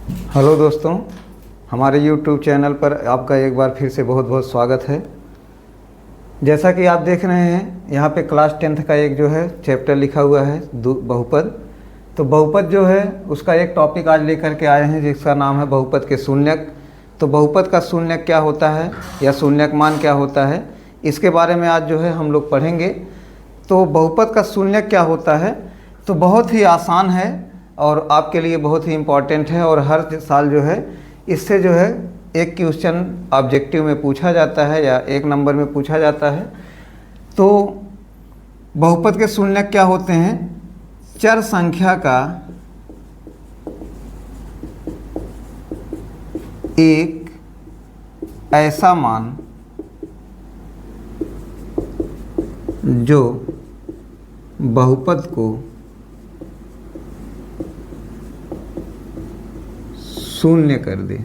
Hello दोस्तों, हमारे YouTube channel पर आपका एक बार फिर से बहुत बहुत स्वागत है। जैसा कि आप देख रहे हैं यहाँ पे क्लास 10th का एक जो है चैप्टर लिखा हुआ है बहुपद। तो बहुपद जो है उसका एक टॉपिक आज लेकर के आए हैं जिसका नाम है बहुपद के शून्यक। तो बहुपद का शून्यक क्या होता है या शून्यक मान क्या होता है, इसके बारे में आज जो है हम लोग पढ़ेंगे। तो बहुपद का शून्यक क्या होता है, तो बहुत ही आसान है और आपके लिए बहुत ही इम्पॉर्टेंट है और हर साल जो है इससे जो है एक क्वेश्चन ऑब्जेक्टिव में पूछा जाता है या एक नंबर में पूछा जाता है। तो बहुपद के शून्यक क्या होते हैं? चर संख्या का एक ऐसा मान जो बहुपद को शून्य कर दे।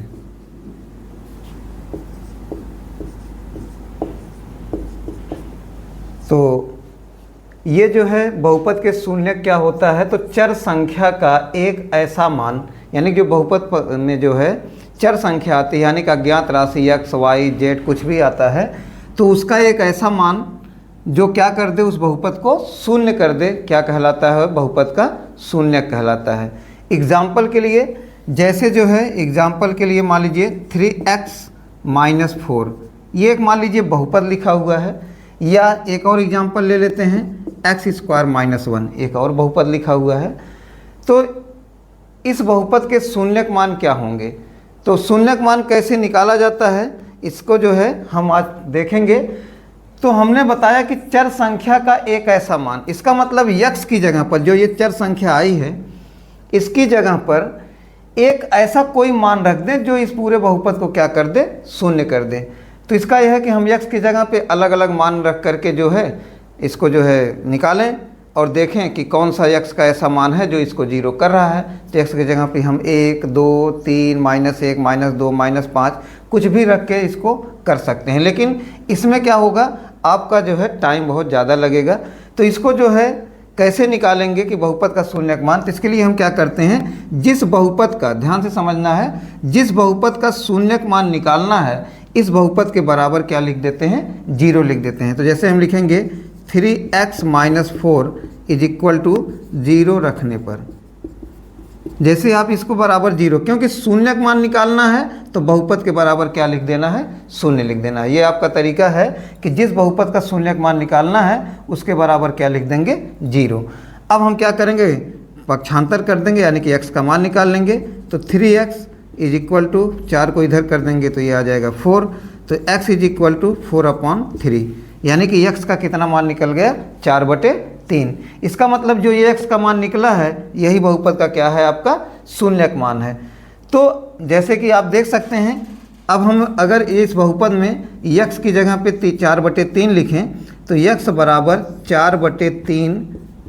तो ये जो है बहुपद के शून्यक क्या होता है, तो चर संख्या का एक ऐसा मान, यानी कि बहुपद में जो है चर संख्या आती है, यानी कि अज्ञात राशि x, y, z कुछ भी आता है, तो उसका एक ऐसा मान जो क्या कर दे, उस बहुपद को शून्य कर दे, क्या कहलाता है? बहुपद का शून्यक कहलाता है। एग्जाम्पल के लिए, जैसे जो है एग्जाम्पल के लिए मान लीजिए 3x - 4, ये एक मान लीजिए बहुपद लिखा हुआ है। या एक और एग्जाम्पल ले लेते हैं x² - 1, एक और बहुपद लिखा हुआ है। तो इस बहुपद के शून्यक मान क्या होंगे? तो शून्यक मान कैसे निकाला जाता है, इसको जो है हम आज देखेंगे। तो हमने बताया कि चर संख्या का एक ऐसा मान, इसका मतलब x की जगह पर जो ये चर संख्या आई है इसकी जगह पर एक ऐसा कोई मान रख दें जो इस पूरे बहुपद को क्या कर दे, शून्य कर दे। तो इसका यह है कि हम x की जगह पे अलग अलग मान रख करके जो है इसको जो है निकालें और देखें कि कौन सा x का ऐसा मान है जो इसको जीरो कर रहा है। तो x की जगह पे हम 1, 2, 3, -1, -2, -5 कुछ भी रख के इसको कर सकते हैं, लेकिन इसमें क्या होगा, आपका जो है टाइम बहुत ज़्यादा लगेगा। तो इसको जो है कैसे निकालेंगे कि बहुपद का शून्यक मान, तो इसके लिए हम क्या करते हैं, जिस बहुपद का, ध्यान से समझना है, जिस बहुपद का शून्यक मान निकालना है इस बहुपद के बराबर क्या लिख देते हैं, 0 लिख देते हैं। तो जैसे हम लिखेंगे 3x - 4 = 0 रखने पर, जैसे आप इसको बराबर 0, क्योंकि शून्यक मान निकालना है तो बहुपद के बराबर क्या लिख देना है, शून्य लिख देना है। ये आपका तरीका है कि जिस बहुपद का शून्यक मान निकालना है उसके बराबर क्या लिख देंगे, 0। अब हम क्या करेंगे, पक्षांतर कर देंगे, यानी कि x का मान निकाल लेंगे। तो 3x = 4 को इधर कर देंगे तो ये आ जाएगा 4। तो x = 4/3, यानी कि x का कितना मान निकल गया, 4/3। इसका मतलब जो ये x का मान निकला है यही बहुपद का क्या है, आपका शून्यक मान है। तो जैसे कि आप देख सकते हैं, अब हम अगर इस बहुपद में x की जगह पे 4/3 लिखें तो x बराबर 4/3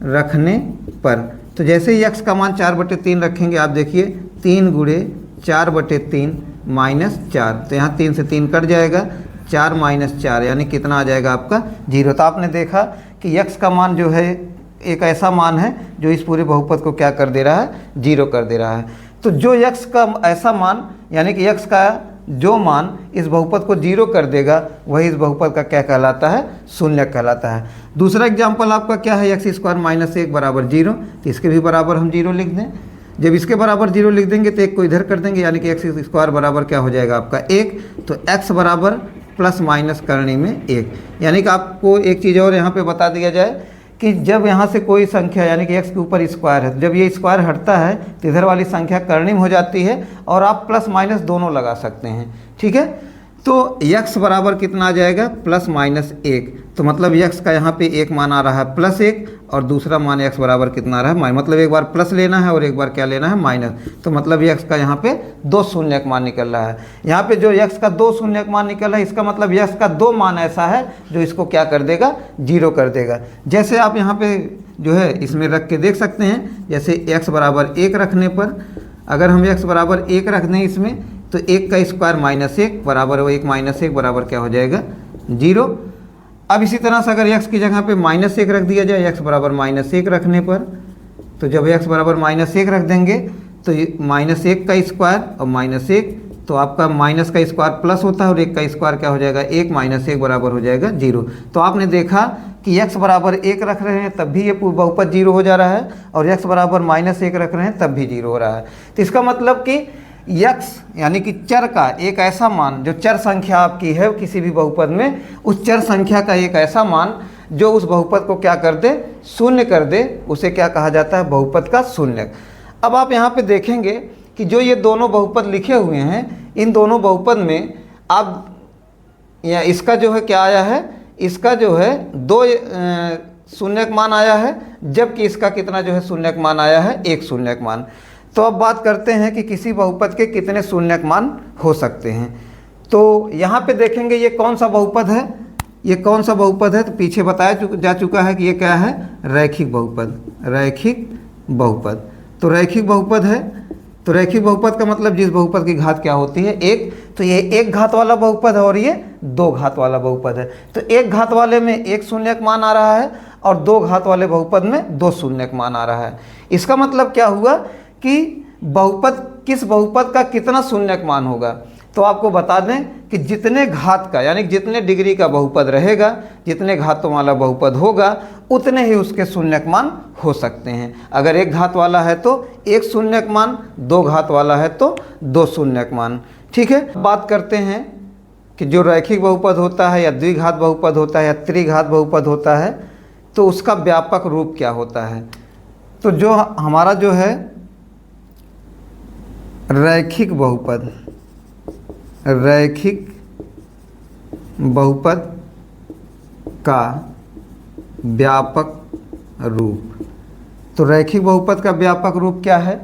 रखने पर, तो जैसे ही x का मान 4/3 रखेंगे, आप देखिए 3 × 4/3 -4, तो यहाँ 3 से 3 कट जाएगा, 4 - 4 यानी कितना आ जाएगा आपका, 0। तो आपने देखा कि x का मान जो है एक ऐसा मान है जो इस पूरे बहुपद को क्या कर दे रहा है, 0 कर दे रहा है। तो जो x का ऐसा मान, यानी कि x का जो मान इस बहुपद को 0 कर देगा वही इस बहुपद का क्या कहलाता है, शून्यक कहलाता है। दूसरा एग्जाम्पल आपका क्या है, x² - 1 = 0, तो इसके भी बराबर हम 0 लिख दें। जब इसके बराबर 0 लिख देंगे तो 1 को इधर कर देंगे, यानी कि x² बराबर क्या हो जाएगा आपका 1। तो x बराबर प्लस माइनस करने में 1, यानी कि आपको एक चीज़ और यहाँ पे बता दिया जाए कि जब यहाँ से कोई संख्या, यानी कि x के ऊपर स्क्वायर है, तो जब ये स्क्वायर हटता है तो इधर वाली संख्या कर्णिम हो जाती है और आप प्लस माइनस दोनों लगा सकते हैं, ठीक है। तो x बराबर कितना आ जाएगा, +-1। तो मतलब x का यहाँ पे एक मान आ रहा है +1 और दूसरा मान x बराबर कितना आ रहा है, मतलब एक बार प्लस लेना है और एक बार क्या लेना है, माइनस। तो मतलब x का यहाँ पे 2 शून्यक मान निकल रहा है। यहाँ पे जो x का 2 शून्यक मान निकल रहा है, इसका मतलब x का 2 मान ऐसा है जो इसको क्या कर देगा, 0 कर देगा। जैसे आप यहाँ पे जो है इसमें रख के देख सकते हैं, जैसे x बराबर 1 रखने पर, अगर हम x बराबर 1 रख दें इसमें, तो 1 का स्क्वायर -1 बराबर 1 - 1 बराबर क्या हो जाएगा, 0। अब इसी तरह से अगर x की जगह पे -1 रख दिया जाए, x बराबर -1 रखने पर, तो जब x बराबर -1 रख देंगे तो माइनस एक का स्क्वायर और माइनस एक, तो आपका माइनस का स्क्वायर प्लस होता है और एक का स्क्वायर क्या हो जाएगा, एक, माइनस एक बराबर हो जाएगा 0। तो आपने देखा कि x बराबर 1 रख रहे हैं तब भी ये बहुपद 0 हो जा रहा है, और x बराबर माइनस 1 रख रहे हैं तब भी 0 हो रहा है। तो इसका मतलब कि x यानी कि चर का एक ऐसा मान, जो चर संख्या आपकी है किसी भी बहुपद में, उस चर संख्या का एक ऐसा मान जो उस बहुपद को क्या कर दे, शून्य कर दे, उसे क्या कहा जाता है, बहुपद का शून्यक। अब आप यहाँ पे देखेंगे कि जो ये दोनों बहुपद लिखे हुए हैं, इन दोनों बहुपद में आप या इसका जो है क्या आया है, इसका जो है 2 शून्यक मान आया है, जबकि इसका कितना जो है शून्यक मान आया है, 1 शून्यक मान। तो अब बात करते हैं कि किसी बहुपद के कितने शून्यक मान हो सकते हैं। तो यहाँ पे देखेंगे ये कौन सा बहुपद है, ये कौन सा बहुपद है, तो पीछे बताया जा चुका है कि ये क्या है, रैखिक बहुपद, रैखिक बहुपद। तो रैखिक बहुपद है, तो रैखिक बहुपद का मतलब जिस बहुपद की घात क्या होती है, 1। तो ये 1 घात वाला बहुपद है और ये 2 घात वाला बहुपद है। तो 1 घात वाले में 1 शून्यक मान आ रहा है और 2 घात वाले बहुपद में 2 शून्यक मान आ रहा है। इसका मतलब क्या हुआ कि बहुपद, किस बहुपद का कितना शून्यक मान होगा। तो आपको बता दें कि जितने घात का यानी जितने डिग्री का बहुपद रहेगा, जितने घातों वाला बहुपद होगा, उतने ही उसके शून्यक मान हो सकते हैं। अगर 1 घात वाला है तो 1 शून्यक मान, 2 घात वाला है तो 2 शून्यक मान। ठीक है, बात करते हैं कि जो रैखिक बहुपद होता है या द्विघात बहुपद होता है या त्रिघात बहुपद होता है, तो उसका व्यापक रूप क्या होता है। तो जो हमारा जो है रैखिक बहुपद, रैखिक बहुपद का व्यापक रूप, तो रैखिक बहुपद का व्यापक रूप क्या है,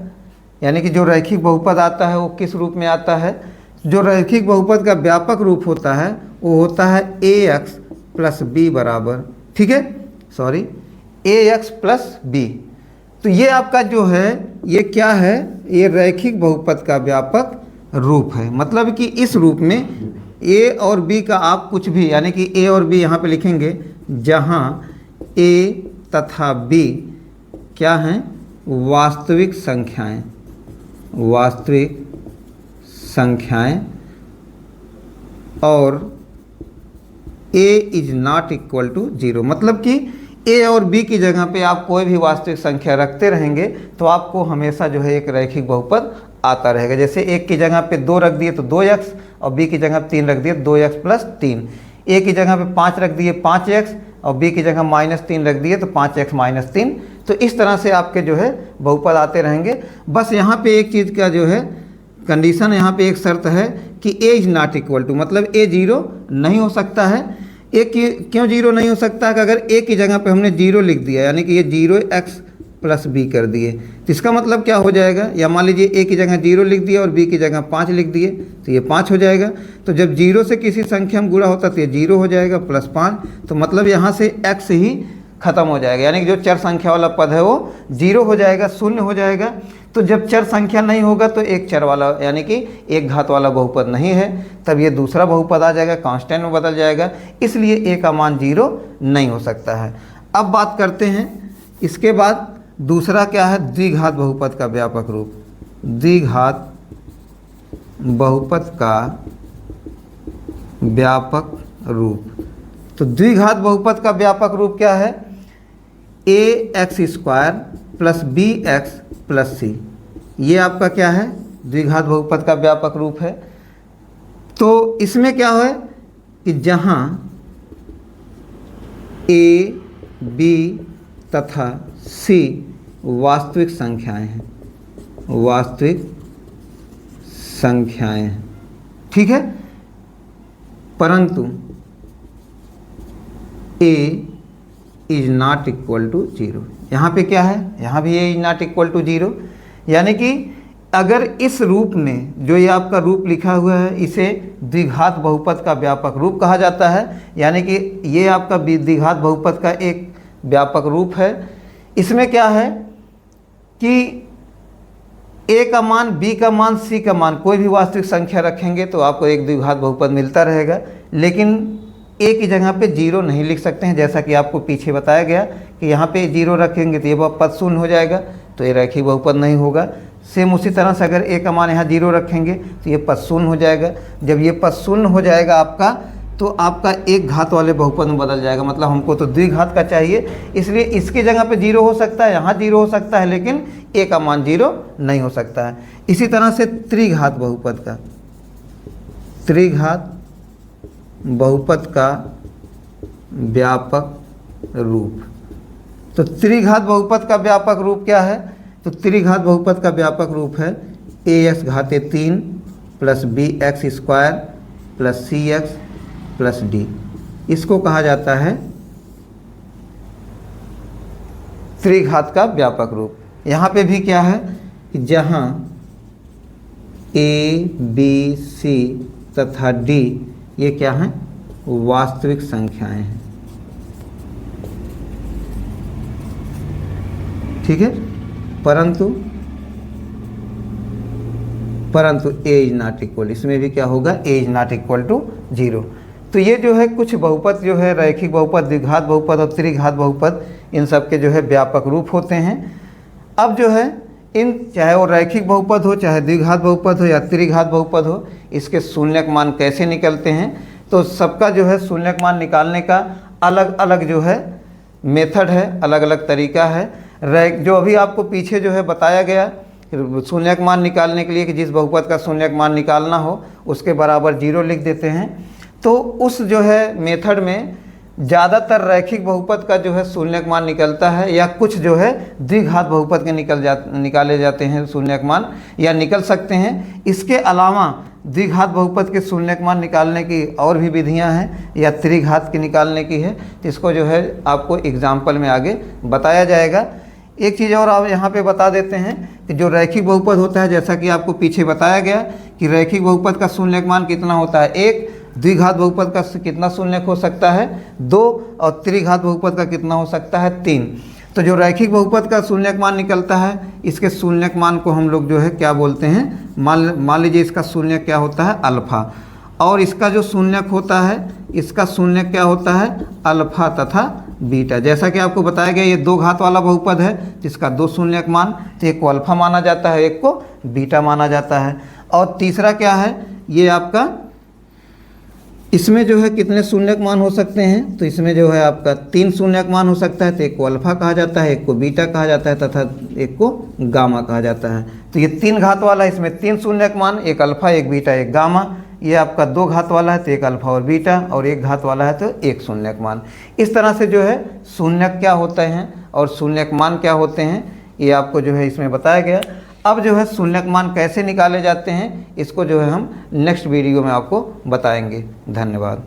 यानी कि जो रैखिक बहुपद आता है वो किस रूप में आता है। जो रैखिक बहुपद का व्यापक रूप होता है वो होता है ax प्लस बी बराबर, ठीक है, सॉरी, ax प्लस बी। तो ये आपका जो है ये क्या है, ये रैखिक बहुपद का व्यापक रूप है। मतलब कि इस रूप में a और b का आप कुछ भी, यानी कि a और b यहाँ पे लिखेंगे, जहाँ a तथा b क्या हैं, वास्तविक संख्याएं, वास्तविक संख्याएं, और a is not equal to 0। मतलब कि a और b की जगह पे आप कोई भी वास्तविक संख्या रखते रहेंगे तो आपको हमेशा जो है एक रैखिक बहुपद आता रहेगा। जैसे 1 की जगह पे 2 रख दिए तो 2x, और b की जगह 3 रख दिए 2x प्लस 3, a की जगह पे 5 रख दिए 5x, और b की जगह -3 रख दिए तो 5x माइनस 3। तो इस तरह से आपके जो है बहुपद आते रहेंगे। बस यहाँ पे एक चीज़ का जो है कंडीशन, यहाँ पे एक शर्त है कि a is not equal to, मतलब a 0 नहीं हो सकता है। a क्यों 0 नहीं हो सकता है कि अगर a की जगह पे हमने 0 लिख दिया, यानी कि ये 0x प्लस b कर दिए, तो इसका मतलब क्या हो जाएगा, या मान लीजिए a की जगह 0 लिख दिया और b की जगह 5 लिख दिए तो ये 5 हो जाएगा। तो जब 0 से किसी संख्या में गुणा होता तो ये 0 हो जाएगा प्लस 5, तो मतलब यहाँ से x ही खत्म हो जाएगा, यानी कि जो चर संख्या वाला पद है वो 0 हो जाएगा, शून्य हो जाएगा। तो जब चर संख्या नहीं होगा तो एक चर वाला यानी कि 1 घात वाला बहुपद नहीं है, तब ये दूसरा बहुपद आ जाएगा, कांस्टेंट में बदल जाएगा, इसलिए a का मान 0 नहीं हो सकता है। अब बात करते हैं इसके बाद दूसरा क्या है, द्विघात बहुपद का व्यापक रूप। द्विघात बहुपद का व्यापक रूप, तो द्विघात बहुपद का व्यापक रूप क्या है, ax² plus bx plus c, ये आपका क्या है, द्विघात बहुपद का व्यापक रूप है। तो इसमें क्या है कि जहाँ a, b तथा c वास्तविक संख्याएं हैं, वास्तविक संख्याएं हैं, ठीक है, परंतु a is not equal to 0। यहाँ पे क्या है, यहाँ भी a is not equal to 0, यानी कि अगर इस रूप में जो ये आपका रूप लिखा हुआ है इसे द्विघात बहुपद का व्यापक रूप कहा जाता है, यानी कि ये आपका द्विघात बहुपद का एक व्यापक रूप है। इसमें क्या है कि a का मान, b का मान, c का मान, कोई भी वास्तविक संख्या रखेंगे तो आपको एक द्विघात बहुपद मिलता रहेगा, लेकिन a की जगह पे 0 नहीं लिख सकते हैं, जैसा कि आपको पीछे बताया गया कि यहाँ पे 0 रखेंगे तो ये पद शून्य हो जाएगा, तो ये रैखिक बहुपद नहीं होगा। सेम उसी तरह से अगर a का मान यहाँ 0 रखेंगे तो ये पद शून्य हो जाएगा। जब ये पद शून्य हो जाएगा आपका, तो आपका एक घात वाले बहुपद में बदल जाएगा। मतलब हमको तो द्विघात का चाहिए, इसलिए इसकी जगह पे 0 हो सकता है, यहाँ 0 हो सकता है, लेकिन a का मान 0 नहीं हो सकता है। इसी तरह से त्रिघात बहुपद का, त्रिघात बहुपद का व्यापक रूप। तो त्रिघात बहुपद का व्यापक रूप क्या है? तो त्रिघात बहुपद का व्यापक रूप है ax घाते 3 plus bx square plus cx plus d। इसको कहा जाता है त्रिघात का व्यापक रूप। यहाँ पे भी क्या है कि जहाँ a, b, c तथा d ये क्या हैं? वास्तविक संख्याएं हैं। ठीक है, परंतु a इज नॉट इक्वल, इसमें भी क्या होगा? a is not equal to 0। तो ये जो है कुछ बहुपद जो है रैखिक बहुपद, द्विघात बहुपद और त्रिघात बहुपद, इन सब के जो है व्यापक रूप होते हैं। अब जो है इन, चाहे वो रैखिक बहुपद हो, चाहे द्विघात बहुपद हो या त्रिघात बहुपद हो, इसके शून्यक मान कैसे निकलते हैं? तो सबका जो है शून्यक मान निकालने का अलग अलग जो है मेथड है, अलग अलग तरीका है। जो अभी आपको पीछे जो है बताया गया शून्यक मान निकालने के लिए कि जिस बहुपद का शून्यक मान निकालना हो उसके बराबर 0 लिख देते हैं। तो उस जो है मेथड में ज़्यादातर रैखिक बहुपद का जो है शून्यक मान निकलता है, या कुछ जो है द्विघात बहुपद के निकाले जाते हैं शून्यक मान, या निकल सकते हैं। इसके अलावा द्विघात बहुपद के शून्यक मान निकालने की और भी विधियां हैं, या त्रिघात की निकालने की है, जिसको जो है आपको एग्जाम्पल में आगे बताया जाएगा। एक चीज़ और आप यहाँ पे बता देते हैं कि जो रैखिक बहुपद होता है, जैसा कि आपको पीछे बताया गया कि रैखिक बहुपद का शून्यक मान कितना होता है? 1। द्विघात बहुपद का कितना शून्यक हो सकता है? 2। और त्रिघात बहुपद का कितना हो सकता है? 3। तो जो रैखिक बहुपद का शून्यक मान निकलता है, इसके शून्यक मान को हम लोग जो है क्या बोलते हैं? मान लीजिए इसका शून्यक क्या होता है? अल्फ़ा। और इसका जो शून्यक होता है, इसका शून्यक क्या होता है? अल्फ़ा तथा बीटा। जैसा कि आपको बताया गया ये 2 घात वाला बहुपद है जिसका 2 शून्यक मान, तो एक को अल्फ़ा माना जाता है, एक को बीटा माना जाता है। और तीसरा क्या है? ये आपका, इसमें जो है कितने शून्यक मान हो सकते हैं? तो इसमें जो है आपका 3 शून्यक मान हो सकता है। तो एक को अल्फ़ा कहा जाता है, एक को बीटा कहा जाता है तथा एक को गामा कहा जाता है। तो ये 3 घात वाला है, इसमें 3 शून्यक मान, एक अल्फ़ा, एक बीटा, एक गामा। ये आपका 2 घात वाला है तो एक अल्फ़ा और बीटा, और 1 घात वाला है तो एक शून्यक मान। इस तरह से जो है शून्यक क्या होते हैं और शून्यक मान क्या होते हैं, ये आपको जो है इसमें बताया गया। अब जो है शून्यक मान कैसे निकाले जाते हैं, इसको जो है हम नेक्स्ट वीडियो में आपको बताएंगे। धन्यवाद।